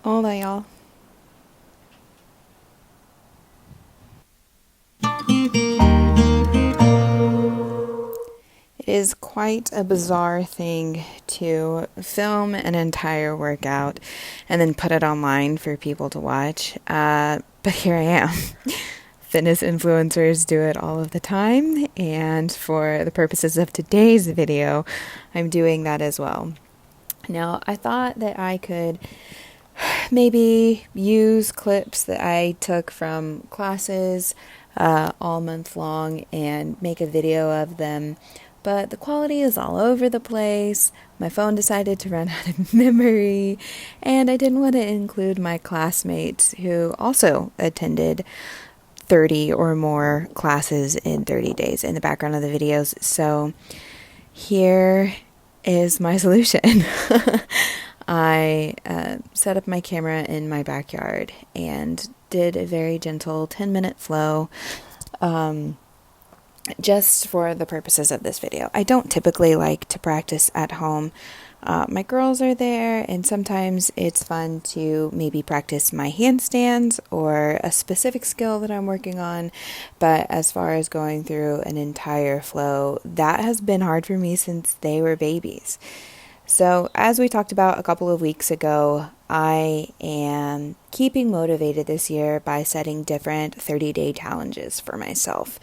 Hola, y'all. It is quite a bizarre thing to film an entire workout and then put it online for people to watch. But here I am. Fitness influencers do it all of the time, and for the purposes of today's video, I'm doing that as well. Now, I thought that I could maybe use clips that I took from classes all month long and make a video of them. But the quality is all over the place. My phone decided to run out of memory, and I didn't want to include my classmates who also attended 30 or more classes in 30 days in the background of the videos. So here is my solution. I set up my camera in my backyard and did a very gentle 10-minute flow just for the purposes of this video. I don't typically like to practice at home. My girls are there, and sometimes it's fun to maybe practice my handstands or a specific skill that I'm working on. But as far as going through an entire flow, that has been hard for me since they were babies. So, as we talked about a couple of weeks ago, I am keeping motivated this year by setting different 30-day challenges for myself.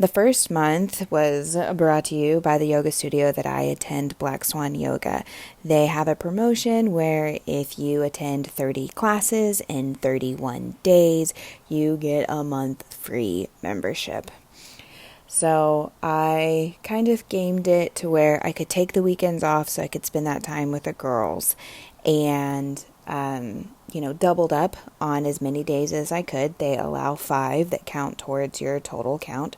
The first month was brought to you by the yoga studio that I attend, Black Swan Yoga. They have a promotion where if you attend 30 classes in 31 days, you get a month free membership. So I kind of gamed it to where I could take the weekends off so I could spend that time with the girls and, doubled up on as many days as I could. They allow 5 that count towards your total count,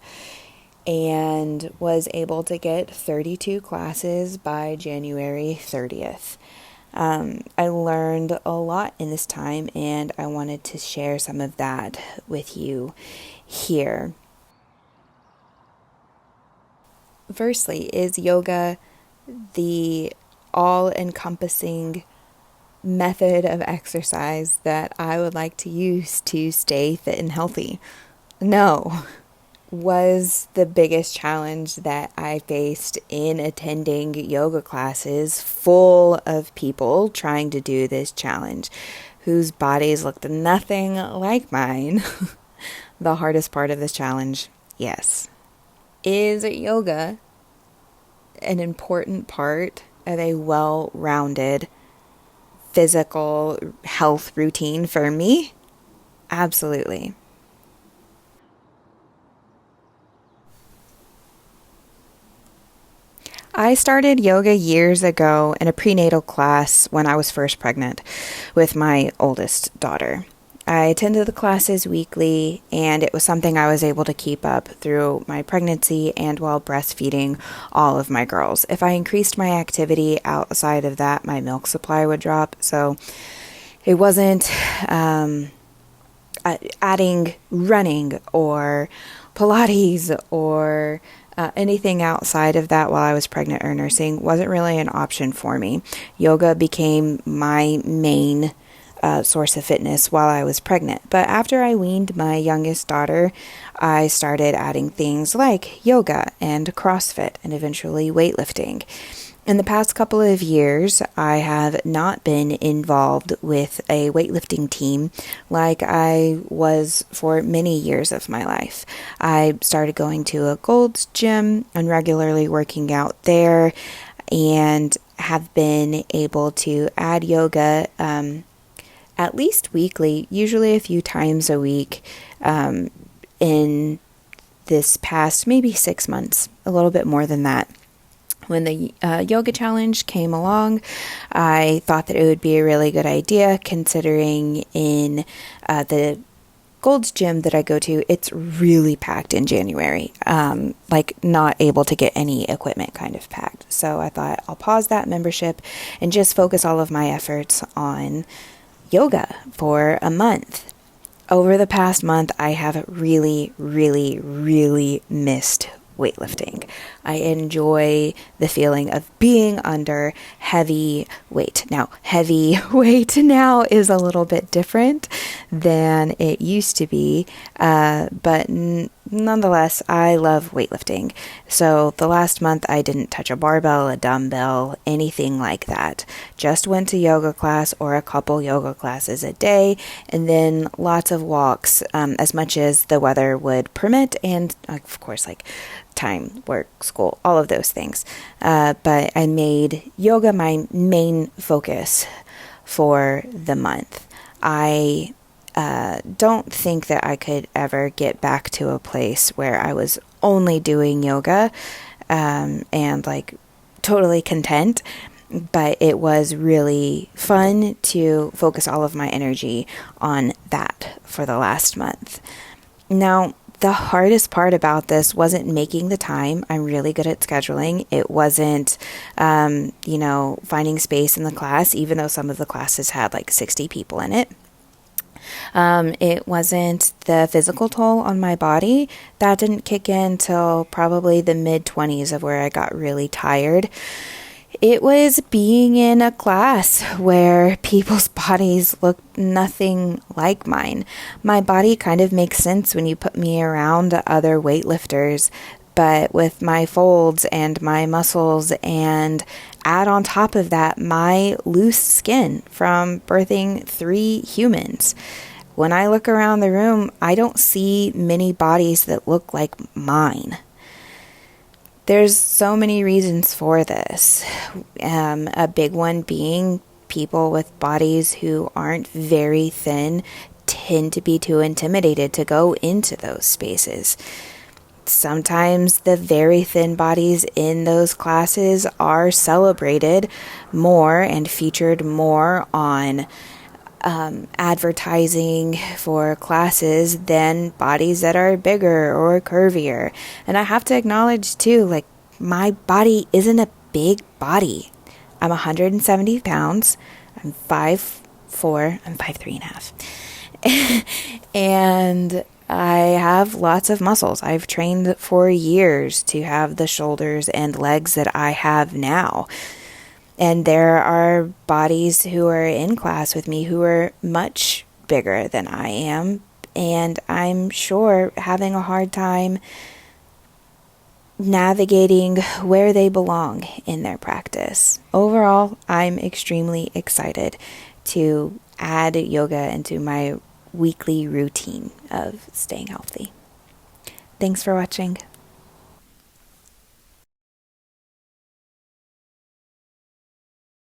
and was able to get 32 classes by January 30th. I learned a lot in this time, and I wanted to share some of that with you here. Firstly, is yoga the all-encompassing method of exercise that I would like to use to stay fit and healthy? No. Was the biggest challenge that I faced in attending yoga classes full of people trying to do this challenge, whose bodies looked nothing like mine. The hardest part of this challenge, yes. Is yoga an important part of a well-rounded physical health routine for me? Absolutely. I started yoga years ago in a prenatal class when I was first pregnant with my oldest daughter. I attended the classes weekly, and it was something I was able to keep up through my pregnancy and while breastfeeding all of my girls. If I increased my activity outside of that, my milk supply would drop. So it wasn't adding running or Pilates or anything outside of that while I was pregnant or nursing wasn't really an option for me. Yoga became my main source of fitness while I was pregnant. But after I weaned my youngest daughter, I started adding things like yoga and CrossFit and eventually weightlifting. In the past couple of years, I have not been involved with a weightlifting team like I was for many years of my life. I started going to a Gold's Gym and regularly working out there, and have been able to add yoga at least weekly, usually a few times a week, in this past maybe 6 months, a little bit more than that. When the yoga challenge came along, I thought that it would be a really good idea, considering in the Gold's Gym that I go to, it's really packed in January, like not able to get any equipment kind of packed. So I thought I'll pause that membership and just focus all of my efforts on yoga for a month. Over the past month, I have really, really, really missed weightlifting. I enjoy the feeling of being under heavy weight. Now, heavy weight now is a little bit different than it used to be, but nonetheless, I love weightlifting. So the last month I didn't touch a barbell, a dumbbell, anything like that. Just went to yoga class or a couple yoga classes a day, and then lots of walks, as much as the weather would permit, and of course, like time, work, school, all of those things. But I made yoga my main focus for the month. I don't think that I could ever get back to a place where I was only doing yoga and like totally content, but it was really fun to focus all of my energy on that for the last month. Now, the hardest part about this wasn't making the time. I'm really good at scheduling. It wasn't, finding space in the class, even though some of the classes had like 60 people in it. It wasn't the physical toll on my body. That didn't kick in till probably the mid-20s of where I got really tired. It was being in a class where people's bodies looked nothing like mine. My body kind of makes sense when you put me around other weightlifters, but with my folds and my muscles, and add on top of that my loose skin from birthing 3 humans. When I look around the room, I don't see many bodies that look like mine. There's so many reasons for this. A big one being people with bodies who aren't very thin tend to be too intimidated to go into those spaces. Sometimes the very thin bodies in those classes are celebrated more and featured more on advertising for classes than bodies that are bigger or curvier. And I have to acknowledge too, like, my body isn't a big body. I'm 170 pounds. I'm 5'4". I'm 5'3.5". And I have lots of muscles. I've trained for years to have the shoulders and legs that I have now. And there are bodies who are in class with me who are much bigger than I am, and I'm sure having a hard time navigating where they belong in their practice. Overall, I'm extremely excited to add yoga into my weekly routine of staying healthy. Thanks for watching.